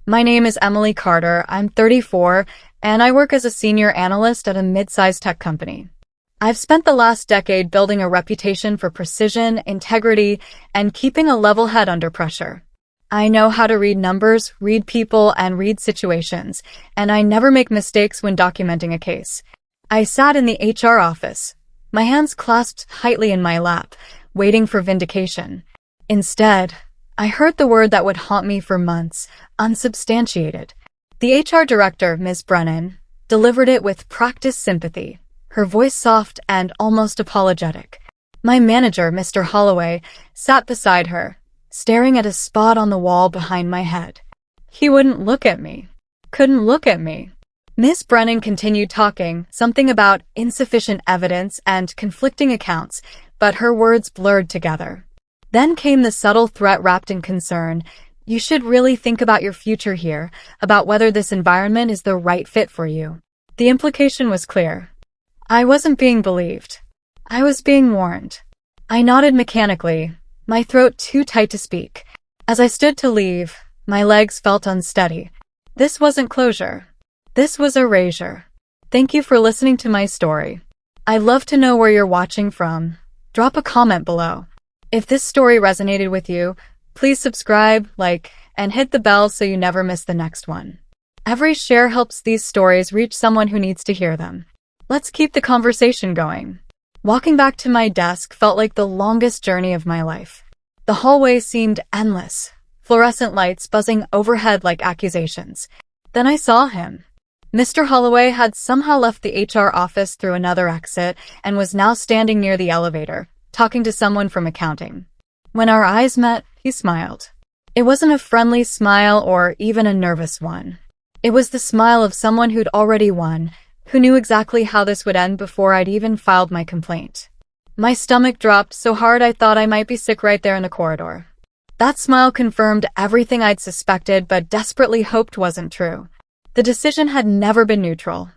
My name is Emily Carter. I'm 34, and I work as a senior analyst at a mid-sized tech company. I've spent the last decade building a reputation for precision, integrity, and keeping a level head under pressure. I know how to read numbers, read people, and read situations, and I never make mistakes when documenting a case. I sat in the HR office, my hands clasped tightly in my lap, waiting for vindication. Instead, I heard the word that would haunt me for months: unsubstantiated. The HR director, Ms. Brennan, delivered it with practiced sympathy, her voice soft and almost apologetic. My manager, Mr. Holloway, sat beside her, staring at a spot on the wall behind my head. He wouldn't look at me. Couldn't look at me. Ms. Brennan continued talking, something about insufficient evidence and conflicting accounts, but her words blurred together. Then came the subtle threat wrapped in concern. You should really think about your future here, about whether this environment is the right fit for you. The implication was clear. I wasn't being believed. I was being warned. I nodded mechanically, my throat too tight to speak. As I stood to leave, my legs felt unsteady. This wasn't closure. This was erasure. Thank you for listening to my story. I'd love to know where you're watching from. Drop a comment below. If this story resonated with you, please subscribe, like, and hit the bell so you never miss the next one. Every share helps these stories reach someone who needs to hear them. Let's keep the conversation going. Walking back to my desk felt like the longest journey of my life. The hallway seemed endless, fluorescent lights buzzing overhead like accusations. Then I saw him. Mr. Holloway had somehow left the HR office through another exit and was now standing near the elevator, talking to someone from accounting. When our eyes met, he smiled. It wasn't a friendly smile or even a nervous one. It was the smile of someone who'd already won, who knew exactly how this would end before I'd even filed my complaint. My stomach dropped so hard I thought I might be sick right there in the corridor. That smile confirmed everything I'd suspected but desperately hoped wasn't true. The decision had never been neutral.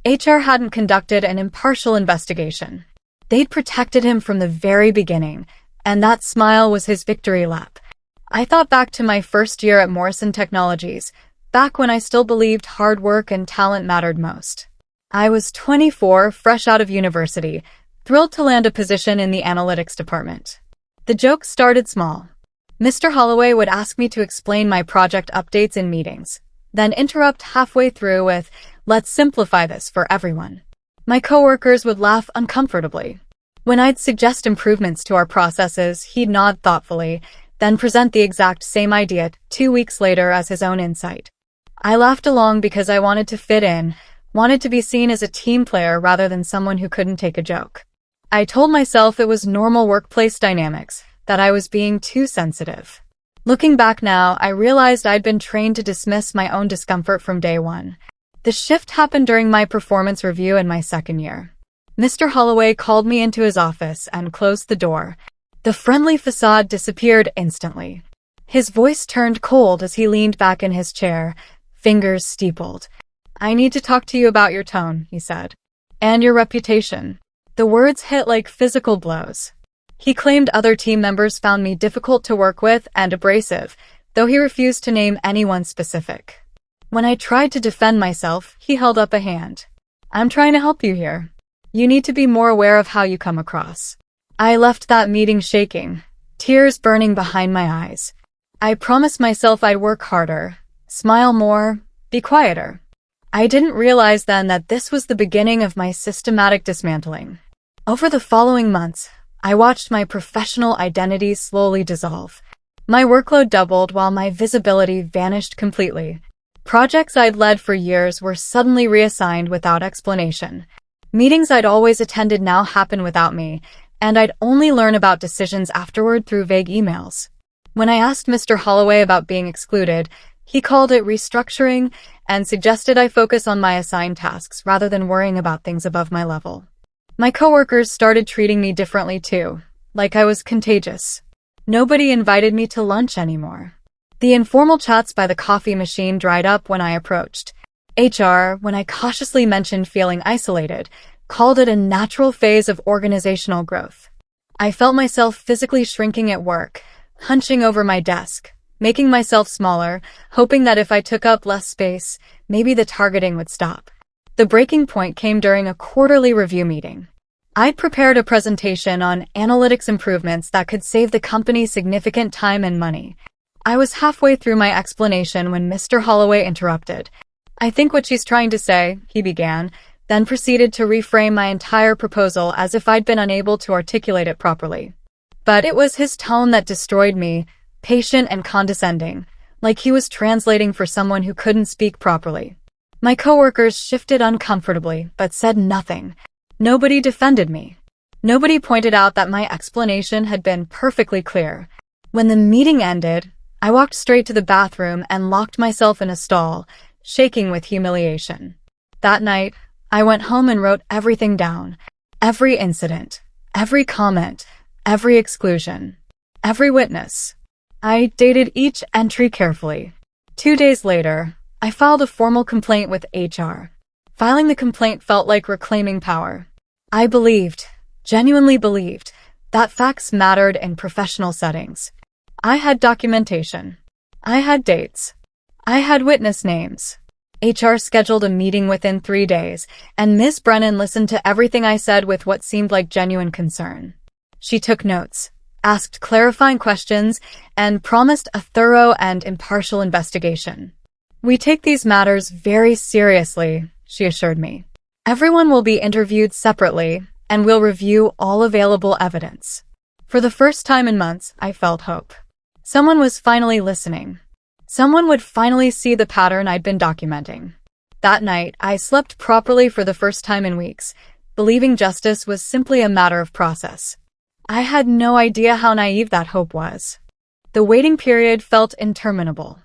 HR hadn't conducted an impartial investigation. They'd protected him from the very beginning, and that smile was his victory lap. I thought back to my first year at Morrison Technologies, back when I still believed hard work and talent mattered most. I was 24, fresh out of university, thrilled to land a position in the analytics department. The joke started small. Mr. Holloway would ask me to explain my project updates in meetings, then interrupt halfway through with, "Let's simplify this for everyone." My coworkers would laugh uncomfortably. When I'd suggest improvements to our processes, he'd nod thoughtfully, then present the exact same idea 2 weeks later as his own insight. I laughed along because I wanted to fit in, wanted to be seen as a team player rather than someone who couldn't take a joke. I told myself it was normal workplace dynamics, that I was being too sensitive. Looking back now, I realized I'd been trained to dismiss my own discomfort from day one. The shift happened during my performance review in my second year. Mr. Holloway called me into his office and closed the door. The friendly facade disappeared instantly. His voice turned cold as he leaned back in his chair, fingers steepled. "I need to talk to you about your tone," he said. "And your reputation." The words hit like physical blows. He claimed other team members found me difficult to work with and abrasive, though he refused to name anyone specific. When I tried to defend myself, he held up a hand. "I'm trying to help you here. You need to be more aware of how you come across." I left that meeting shaking, tears burning behind my eyes. I promised myself I'd work harder, smile more, be quieter. I didn't realize then that this was the beginning of my systematic dismantling. Over the following months, I watched my professional identity slowly dissolve. My workload doubled while my visibility vanished completely. Projects I'd led for years were suddenly reassigned without explanation. Meetings I'd always attended now happened without me, and I'd only learn about decisions afterward through vague emails. When I asked Mr. Holloway about being excluded, he called it restructuring and suggested I focus on my assigned tasks rather than worrying about things above my level. My coworkers started treating me differently too, like I was contagious. Nobody invited me to lunch anymore. The informal chats by the coffee machine dried up when I approached. HR, when I cautiously mentioned feeling isolated, called it a natural phase of organizational growth. I felt myself physically shrinking at work, hunching over my desk, making myself smaller, hoping that if I took up less space, maybe the targeting would stop. The breaking point came during a quarterly review meeting. I'd prepared a presentation on analytics improvements that could save the company significant time and money. I was halfway through my explanation when Mr. Holloway interrupted. "I think what she's trying to say," he began, then proceeded to reframe my entire proposal as if I'd been unable to articulate it properly. But it was his tone that destroyed me, patient and condescending, like he was translating for someone who couldn't speak properly. My coworkers shifted uncomfortably, but said nothing. Nobody defended me. Nobody pointed out that my explanation had been perfectly clear. When the meeting ended, I walked straight to the bathroom and locked myself in a stall, shaking with humiliation. That night, I went home and wrote everything down. Every incident, every comment, every exclusion, every witness. I dated each entry carefully. 2 days later, I filed a formal complaint with HR. Filing the complaint felt like reclaiming power. I believed, genuinely believed, that facts mattered in professional settings. I had documentation. I had dates. I had witness names. HR scheduled a meeting within 3 days, and Ms. Brennan listened to everything I said with what seemed like genuine concern. She took notes, asked clarifying questions, and promised a thorough and impartial investigation. "We take these matters very seriously," she assured me. "Everyone will be interviewed separately, and we'll review all available evidence." For the first time in months, I felt hope. Someone was finally listening. Someone would finally see the pattern I'd been documenting. That night, I slept properly for the first time in weeks, believing justice was simply a matter of process. I had no idea how naive that hope was. The waiting period felt interminable.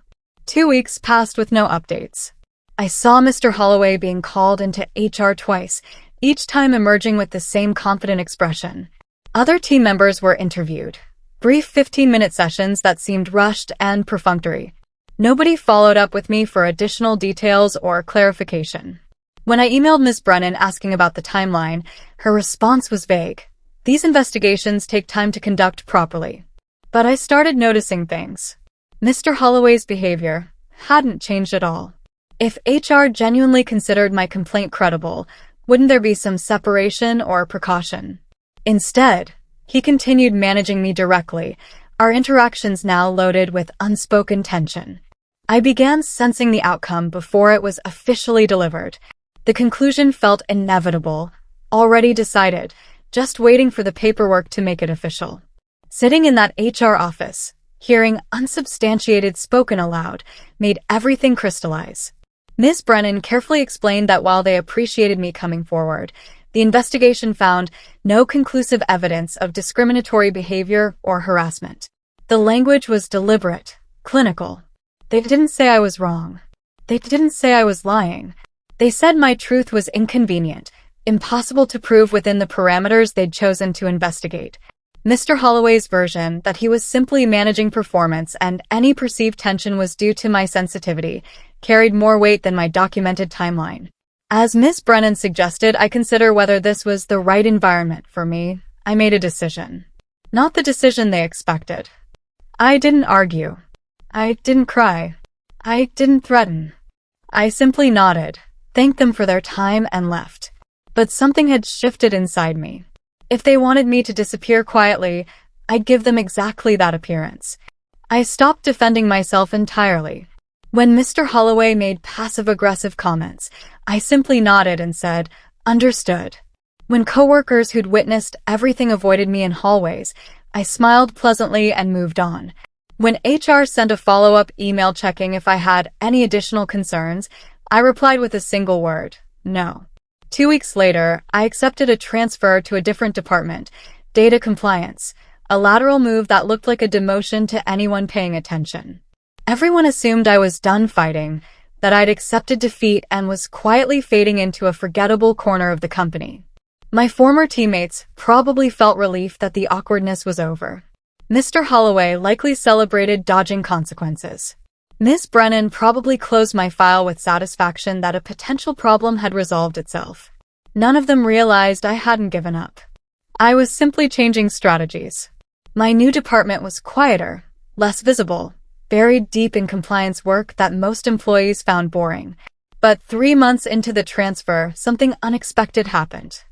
2 weeks passed with no updates. I saw Mr. Holloway being called into HR twice, each time emerging with the same confident expression. Other team members were interviewed. Brief 15-minute sessions that seemed rushed and perfunctory. Nobody followed up with me for additional details or clarification. When I emailed Ms. Brennan asking about the timeline, her response was vague. "These investigations take time to conduct properly." But I started noticing things. Mr. Holloway's behavior hadn't changed at all. If HR genuinely considered my complaint credible, wouldn't there be some separation or precaution? Instead, he continued managing me directly, our interactions now loaded with unspoken tension. I began sensing the outcome before it was officially delivered. The conclusion felt inevitable, already decided, just waiting for the paperwork to make it official. Sitting in that HR office, hearing unsubstantiated spoken aloud, made everything crystallize. Ms. Brennan carefully explained that while they appreciated me coming forward, the investigation found no conclusive evidence of discriminatory behavior or harassment. The language was deliberate, clinical. They didn't say I was wrong. They didn't say I was lying. They said my truth was inconvenient, impossible to prove within the parameters they'd chosen to investigate. Mr. Holloway's version, that he was simply managing performance and any perceived tension was due to my sensitivity, carried more weight than my documented timeline. As Ms. Brennan suggested, I consider whether this was the right environment for me. I made a decision. Not the decision they expected. I didn't argue. I didn't cry. I didn't threaten. I simply nodded, thanked them for their time, and left. But something had shifted inside me. If they wanted me to disappear quietly, I'd give them exactly that appearance. I stopped defending myself entirely. When Mr. Holloway made passive-aggressive comments, I simply nodded and said, "Understood." When coworkers who'd witnessed everything avoided me in hallways, I smiled pleasantly and moved on. When HR sent a follow-up email checking if I had any additional concerns, I replied with a single word, "No." 2 weeks later, I accepted a transfer to a different department, data compliance, a lateral move that looked like a demotion to anyone paying attention. Everyone assumed I was done fighting, that I'd accepted defeat and was quietly fading into a forgettable corner of the company. My former teammates probably felt relief that the awkwardness was over. Mr. Holloway likely celebrated dodging consequences. Ms. Brennan probably closed my file with satisfaction that a potential problem had resolved itself. None of them realized I hadn't given up. I was simply changing strategies. My new department was quieter, less visible, buried deep in compliance work that most employees found boring. But 3 months into the transfer, something unexpected happened.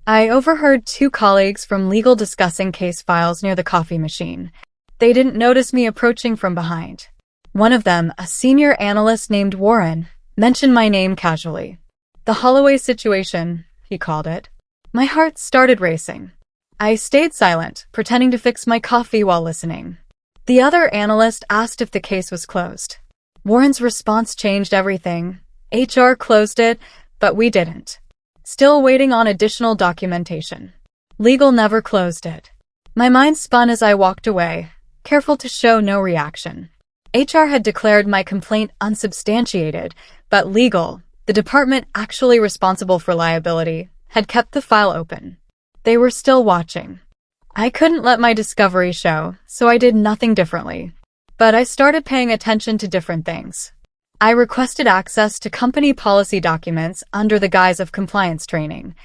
I overheard two colleagues from legal discussing case files near the coffee machine. They didn't notice me approaching from behind. One of them, a senior analyst named Warren, mentioned my name casually. The Holloway situation, he called it. My heart started racing. I stayed silent, pretending to fix my coffee while listening. The other analyst asked if the case was closed. Warren's response changed everything. HR closed it, but we didn't. Still waiting on additional documentation. Legal never closed it. My mind spun as I walked away, careful to show no reaction. HR had declared my complaint unsubstantiated, but legal, the department actually responsible for liability, had kept the file open. They were still watching. I couldn't let my discovery show, so I did nothing differently. But I started paying attention to different things. I requested access to company policy documents under the guise of compliance training.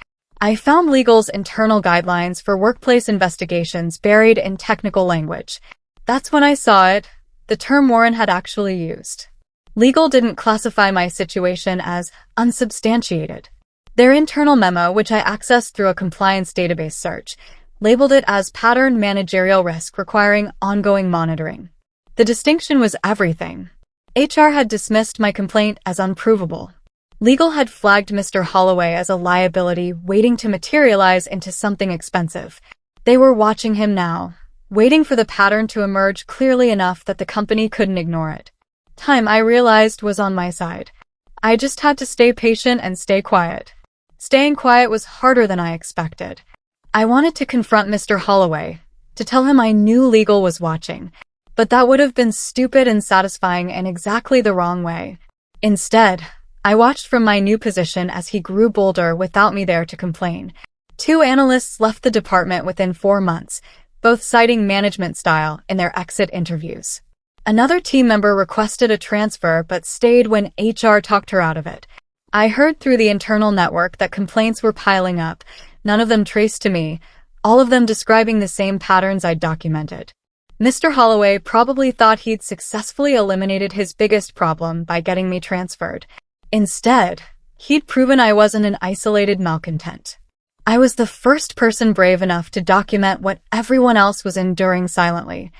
I found legal's internal guidelines for workplace investigations buried in technical language. That's when I saw it, the term Warren had actually used. Legal didn't classify my situation as unsubstantiated. Their internal memo, which I accessed through a compliance database search, labeled it as pattern managerial risk requiring ongoing monitoring. The distinction was everything. HR had dismissed my complaint as unprovable. Legal had flagged Mr. Holloway as a liability waiting to materialize into something expensive. They were watching him now, waiting for the pattern to emerge clearly enough that the company couldn't ignore it. Time, I realized, was on my side. I just had to stay patient and stay quiet. Staying quiet was harder than I expected. I wanted to confront Mr. Holloway, to tell him I knew legal was watching. But that would have been stupid and satisfying in exactly the wrong way. Instead, I watched from my new position as he grew bolder without me there to complain. 2 analysts left the department within 4 months, both citing management style in their exit interviews. Another team member requested a transfer but stayed when HR talked her out of it. I heard through the internal network that complaints were piling up, none of them traced to me, all of them describing the same patterns I'd documented. Mr. Holloway probably thought he'd successfully eliminated his biggest problem by getting me transferred. Instead, he'd proven I wasn't an isolated malcontent. I was the first person brave enough to document what everyone else was enduring silently.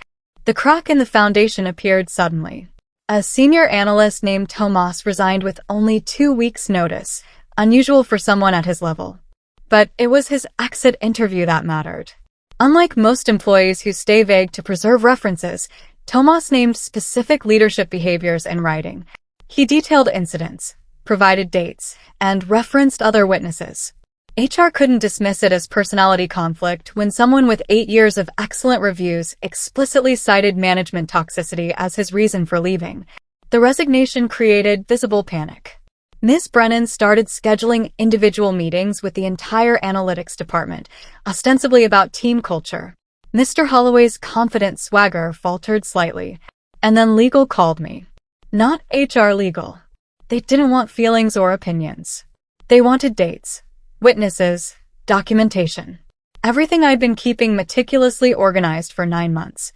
The crack in the foundation appeared suddenly. A senior analyst named Tomas resigned with only 2 weeks' notice, unusual for someone at his level. But it was his exit interview that mattered. Unlike most employees who stay vague to preserve references, Tomas named specific leadership behaviors in writing. He detailed incidents, provided dates, and referenced other witnesses. HR couldn't dismiss it as personality conflict when someone with 8 years of excellent reviews explicitly cited management toxicity as his reason for leaving. The resignation created visible panic. Ms. Brennan started scheduling individual meetings with the entire analytics department, ostensibly about team culture. Mr. Holloway's confident swagger faltered slightly, and then legal called me. Not HR legal. They didn't want feelings or opinions. They wanted dates, witnesses, documentation. Everything I'd been keeping meticulously organized for 9 months.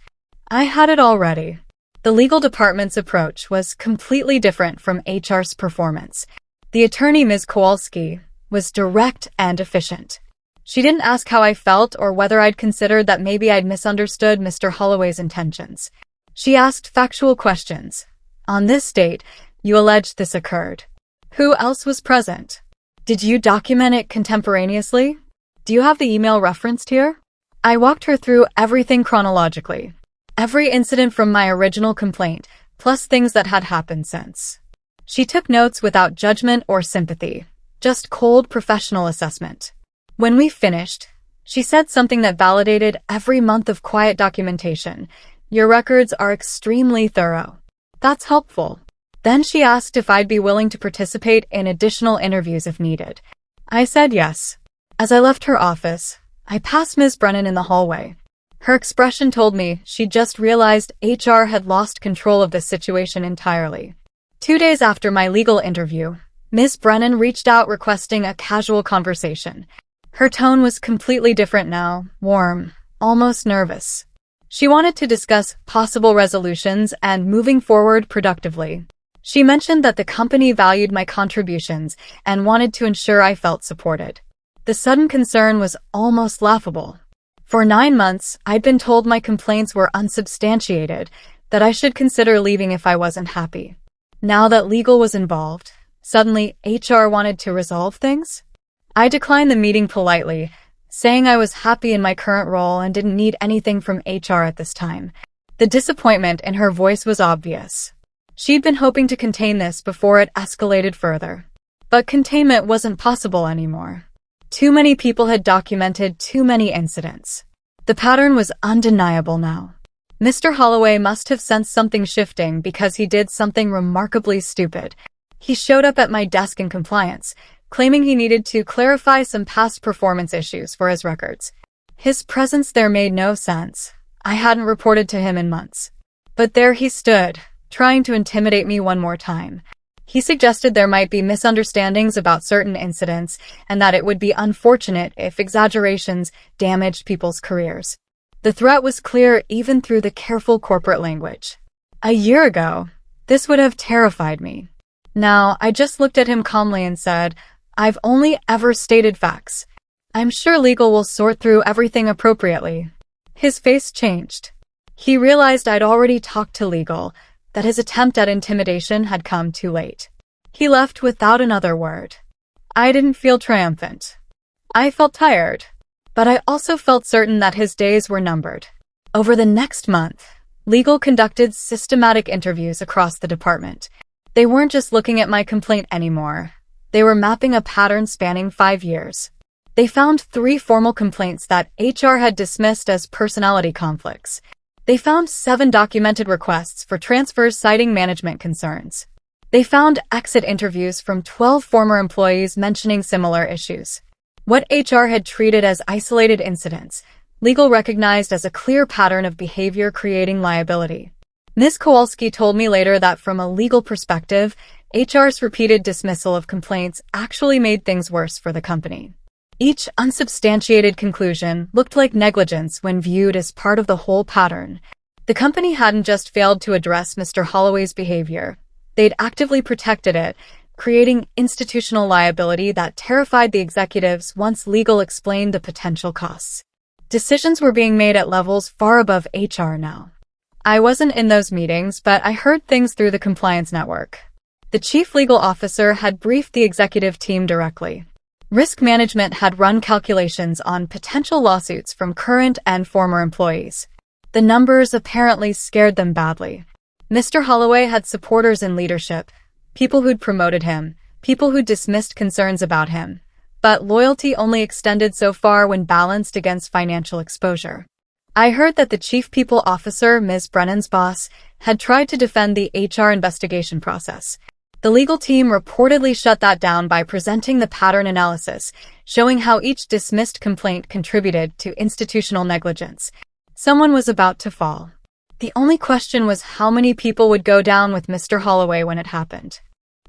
I had it all ready. The legal department's approach was completely different from HR's performance. The attorney, Ms. Kowalski, was direct and efficient. She didn't ask how I felt or whether I'd considered that maybe I'd misunderstood Mr. Holloway's intentions. She asked factual questions. On this date, you alleged this occurred. Who else was present? Did you document it contemporaneously? Do you have the email referenced here? I walked her through everything chronologically. Every incident from my original complaint, plus things that had happened since. She took notes without judgment or sympathy, just cold professional assessment. When we finished, she said something that validated every month of quiet documentation. Your records are extremely thorough. That's helpful. Then she asked if I'd be willing to participate in additional interviews if needed. I said yes. As I left her office, I passed Ms. Brennan in the hallway. Her expression told me she'd just realized HR had lost control of this situation entirely. 2 days after my legal interview, Ms. Brennan reached out requesting a casual conversation. Her tone was completely different now, warm, almost nervous. She wanted to discuss possible resolutions and moving forward productively. She mentioned that the company valued my contributions and wanted to ensure I felt supported. The sudden concern was almost laughable. For 9 months, I'd been told my complaints were unsubstantiated, that I should consider leaving if I wasn't happy. Now that legal was involved, suddenly HR wanted to resolve things? I declined the meeting politely, saying I was happy in my current role and didn't need anything from HR at this time. The disappointment in her voice was obvious. She'd been hoping to contain this before it escalated further. But containment wasn't possible anymore. Too many people had documented too many incidents. The pattern was undeniable now. Mr. Holloway must have sensed something shifting because he did something remarkably stupid. He showed up at my desk in compliance, claiming he needed to clarify some past performance issues for his records. His presence there made no sense. I hadn't reported to him in months. But there he stood, trying to intimidate me one more time. He suggested there might be misunderstandings about certain incidents and that it would be unfortunate if exaggerations damaged people's careers. The threat was clear even through the careful corporate language. A year ago, this would have terrified me. Now, I just looked at him calmly and said, "I've only ever stated facts. I'm sure legal will sort through everything appropriately." His face changed. He realized I'd already talked to legal, that his attempt at intimidation had come too late. He left without another word. I didn't feel triumphant. I felt tired, but I also felt certain that his days were numbered. Over the next month, legal conducted systematic interviews across the department. They weren't just looking at my complaint anymore. They were mapping a pattern spanning 5 years. They found 3 formal complaints that HR had dismissed as personality conflicts. They found 7 documented requests for transfers citing management concerns. They found exit interviews from 12 former employees mentioning similar issues. What HR had treated as isolated incidents, legal recognized as a clear pattern of behavior creating liability. Ms. Kowalski told me later that from a legal perspective, HR's repeated dismissal of complaints actually made things worse for the company. Each unsubstantiated conclusion looked like negligence when viewed as part of the whole pattern. The company hadn't just failed to address Mr. Holloway's behavior. They'd actively protected it, creating institutional liability that terrified the executives once legal explained the potential costs. Decisions were being made at levels far above HR now. I wasn't in those meetings, but I heard things through the compliance network. The chief legal officer had briefed the executive team directly. Risk management had run calculations on potential lawsuits from current and former employees. The numbers apparently scared them badly. Mr. Holloway had supporters in leadership, people who'd promoted him, people who'd dismissed concerns about him. But loyalty only extended so far when balanced against financial exposure. I heard that the chief people officer, Ms. Brennan's boss, had tried to defend the HR investigation process. The legal team reportedly shut that down by presenting the pattern analysis, showing how each dismissed complaint contributed to institutional negligence. Someone was about to fall. The only question was how many people would go down with Mr. Holloway when it happened.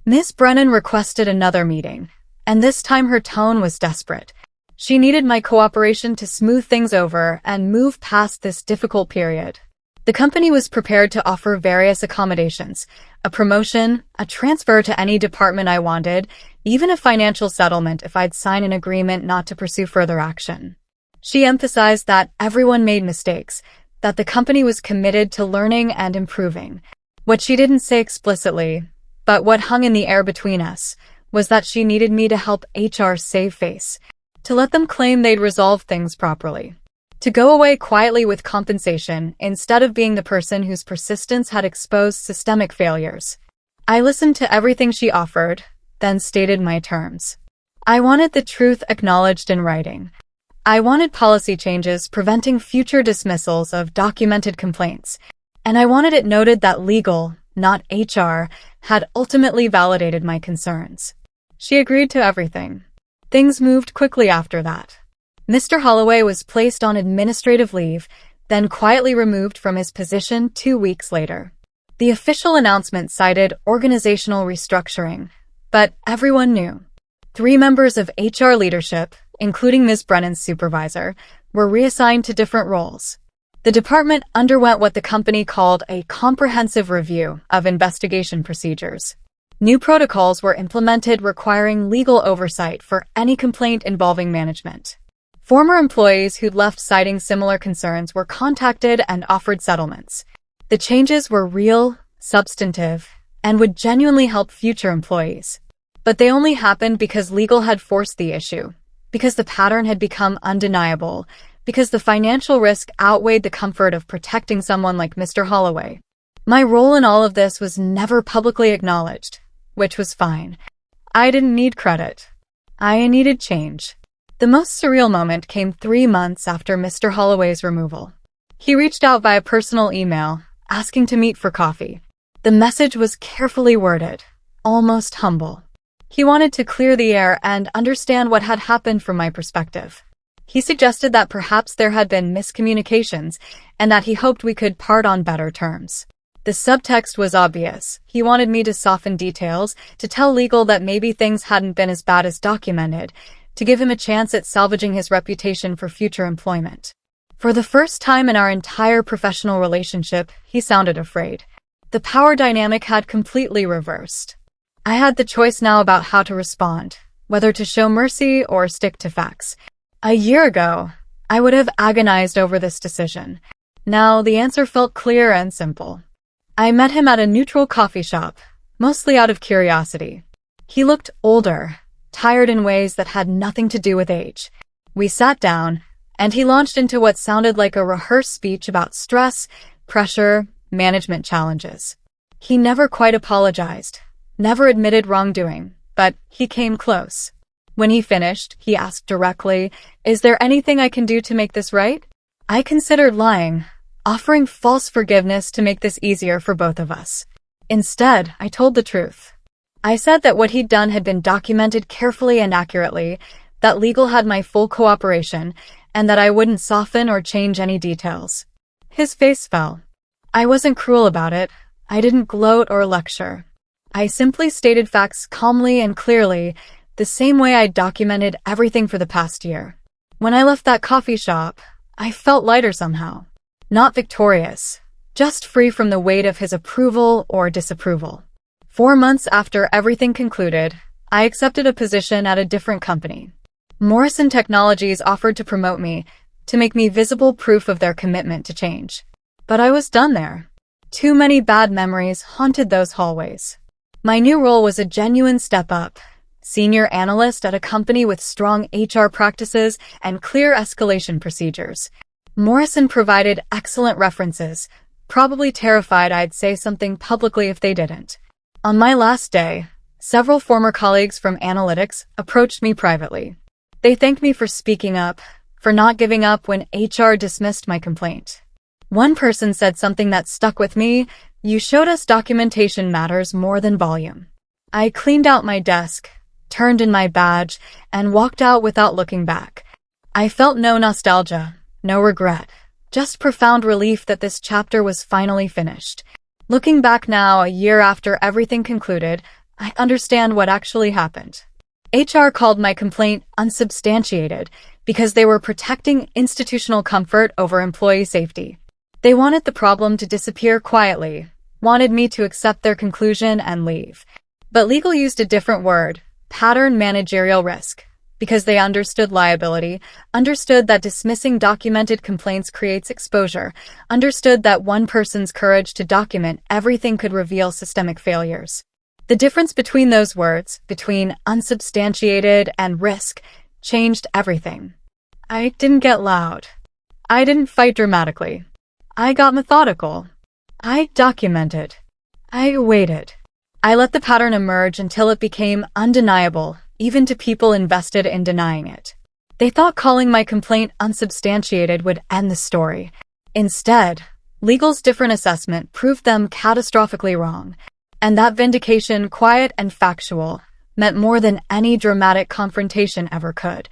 Ms. Brennan requested another meeting, and this time her tone was desperate. She needed my cooperation to smooth things over and move past this difficult period. The company was prepared to offer various accommodations, a promotion, a transfer to any department I wanted, even a financial settlement if I'd sign an agreement not to pursue further action. She emphasized that everyone made mistakes, that the company was committed to learning and improving. What she didn't say explicitly, but what hung in the air between us, was that she needed me to help HR save face, to let them claim they'd resolved things properly. To go away quietly with compensation instead of being the person whose persistence had exposed systemic failures. I listened to everything she offered, then stated my terms. I wanted the truth acknowledged in writing. I wanted policy changes preventing future dismissals of documented complaints, and I wanted it noted that legal, not HR, had ultimately validated my concerns. She agreed to everything. Things moved quickly after that. Mr. Holloway was placed on administrative leave, then quietly removed from his position 2 weeks later. The official announcement cited organizational restructuring, but everyone knew. 3 members of HR leadership, including Ms. Brennan's supervisor, were reassigned to different roles. The department underwent what the company called a comprehensive review of investigation procedures. New protocols were implemented requiring legal oversight for any complaint involving management. Former employees who'd left citing similar concerns were contacted and offered settlements. The changes were real, substantive, and would genuinely help future employees. But they only happened because legal had forced the issue, because the pattern had become undeniable, because the financial risk outweighed the comfort of protecting someone like Mr. Holloway. My role in all of this was never publicly acknowledged, which was fine. I didn't need credit. I needed change. The most surreal moment came 3 months after Mr. Holloway's removal. He reached out via personal email, asking to meet for coffee. The message was carefully worded, almost humble. He wanted to clear the air and understand what had happened from my perspective. He suggested that perhaps there had been miscommunications and that he hoped we could part on better terms. The subtext was obvious. He wanted me to soften details, to tell legal that maybe things hadn't been as bad as documented, to give him a chance at salvaging his reputation for future employment. For the first time in our entire professional relationship, he sounded afraid. The power dynamic had completely reversed. I had the choice now about how to respond, whether to show mercy or stick to facts. A year ago, I would have agonized over this decision. Now, the answer felt clear and simple. I met him at a neutral coffee shop, mostly out of curiosity. He looked older, tired in ways that had nothing to do with age. We sat down, and he launched into what sounded like a rehearsed speech about stress, pressure, management challenges. He never quite apologized, never admitted wrongdoing, but he came close. When he finished, he asked directly, "Is there anything I can do to make this right?" I considered lying, offering false forgiveness to make this easier for both of us. Instead, I told the truth. I said that what he'd done had been documented carefully and accurately, that legal had my full cooperation, and that I wouldn't soften or change any details. His face fell. I wasn't cruel about it. I didn't gloat or lecture. I simply stated facts calmly and clearly, the same way I'd documented everything for the past year. When I left that coffee shop, I felt lighter somehow. Not victorious, just free from the weight of his approval or disapproval. 4 months after everything concluded, I accepted a position at a different company. Morrison Technologies offered to promote me, to make me visible proof of their commitment to change. But I was done there. Too many bad memories haunted those hallways. My new role was a genuine step up. Senior analyst at a company with strong HR practices and clear escalation procedures. Morrison provided excellent references, probably terrified I'd say something publicly if they didn't. On my last day, several former colleagues from analytics approached me privately. They thanked me for speaking up, for not giving up when HR dismissed my complaint. One person said something that stuck with me: "You showed us documentation matters more than volume." I cleaned out my desk, turned in my badge, and walked out without looking back. I felt no nostalgia, no regret, just profound relief that this chapter was finally finished. Looking back now, a year after everything concluded, I understand what actually happened. HR called my complaint unsubstantiated because they were protecting institutional comfort over employee safety. They wanted the problem to disappear quietly, wanted me to accept their conclusion and leave. But legal used a different word: pattern managerial risk, because they understood liability, understood that dismissing documented complaints creates exposure, understood that one person's courage to document everything could reveal systemic failures. The difference between those words, between unsubstantiated and risk, changed everything. I didn't get loud. I didn't fight dramatically. I got methodical. I documented. I waited. I let the pattern emerge until it became undeniable, even to people invested in denying it. They thought calling my complaint unsubstantiated would end the story. Instead, legal's different assessment proved them catastrophically wrong. And that vindication, quiet and factual, meant more than any dramatic confrontation ever could.